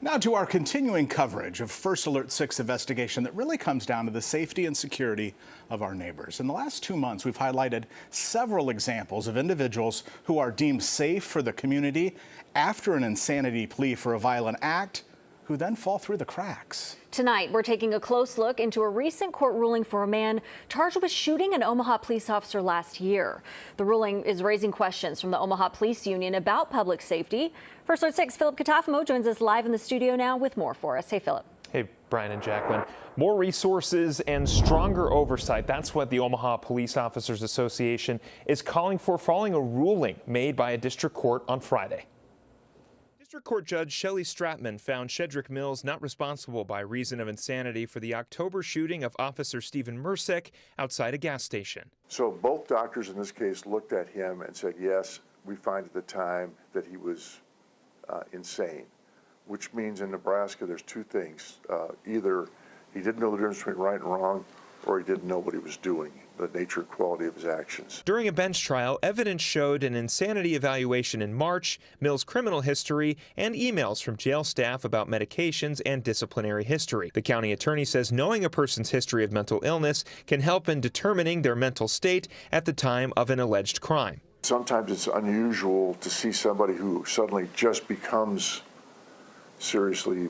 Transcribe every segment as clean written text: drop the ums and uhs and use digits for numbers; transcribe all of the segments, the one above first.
Now to our continuing coverage of First Alert 6 investigation that really comes down to the safety and security of our neighbors. In the last 2 months, we've highlighted several examples of individuals who are deemed safe for the community after an insanity plea for a violent act, who then fall through the cracks. Tonight, we're taking a close look into a recent court ruling for a man charged with shooting an Omaha police officer last year. The ruling is raising questions from the Omaha Police Union about public safety. First Alert 6, Philip Katafamo joins us live in the studio now with more for us. Hey, Philip. Hey, Brian and Jacqueline. More resources and stronger oversight. That's what the Omaha Police Officers Association is calling for following a ruling made by a district court on Friday. District Court Judge Shelley Stratman found Shedrick Mills not responsible by reason of insanity for the October shooting of Officer Stephen Murcek outside a gas station. So both doctors in this case looked at him and said, yes, we find at the time that he was insane, which means in Nebraska there's two things. Either he didn't know the difference between right and wrong, or he didn't know what he was doing, the nature and quality of his actions. During a bench trial, evidence showed an insanity evaluation in March, Mills' criminal history, and emails from jail staff about medications and disciplinary history. The county attorney says knowing a person's history of mental illness can help in determining their mental state at the time of an alleged crime. Sometimes it's unusual to see somebody who suddenly just becomes seriously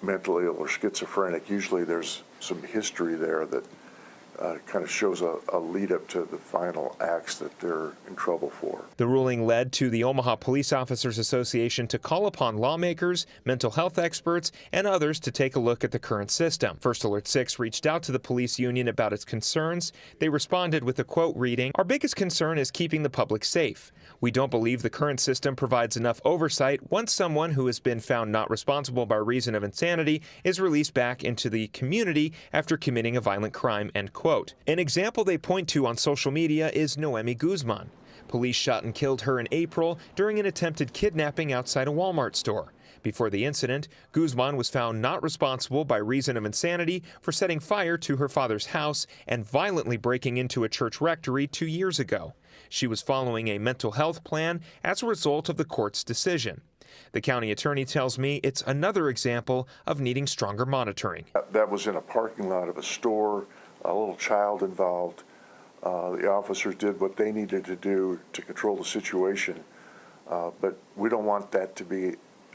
mentally ill or schizophrenic. Usually there's some history there that kind of shows a lead up to the final acts that they're in trouble for. The ruling led to the Omaha Police Officers Association to call upon lawmakers, mental health experts, and others to take a look at the current system. First Alert 6 reached out to the police union about its concerns. They responded with a quote reading, "Our biggest concern is keeping the public safe. We don't believe the current system provides enough oversight once someone who has been found not responsible by reason of insanity is released back into the community after committing a violent crime," end quote. An example they point to on social media is Noemi Guzman. Police shot and killed her in April during an attempted kidnapping outside a Walmart store. Before the incident, Guzman was found not responsible by reason of insanity for setting fire to her father's house and violently breaking into a church rectory 2 years ago. She was following a mental health plan as a result of the court's decision. The county attorney tells me it's another example of needing stronger monitoring. That was in a parking lot of a store, a little child involved. The officers did what they needed to do to control the situation, but we don't want that to be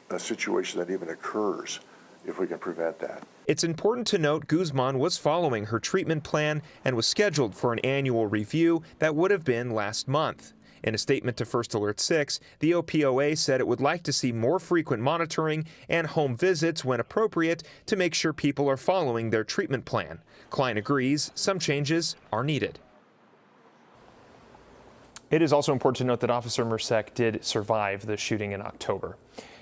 a situation that even occurs if we can prevent that. It's important to note Guzman was following her treatment plan and was scheduled for an annual review that would have been last month. In a statement to First Alert 6, the OPOA said it would like to see more frequent monitoring and home visits when appropriate to make sure people are following their treatment plan. Kleine agrees some changes are needed. It is also important to note that Officer Murcek did survive the shooting in October.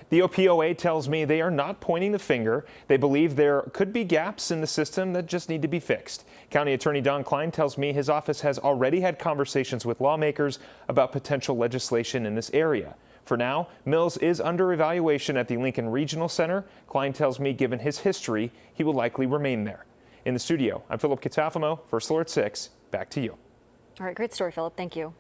The OPOA tells me they are not pointing the finger. They believe there could be gaps in the system that just need to be fixed. County Attorney Don Kleine tells me his office has already had conversations with lawmakers about potential legislation in this area. For now, Mills is under evaluation at the Lincoln Regional Center. Kleine tells me given his history, he will likely remain there. In the studio, I'm Philip Katafamo, First Alert 6. Back to you. All right, great story, Philip. Thank you.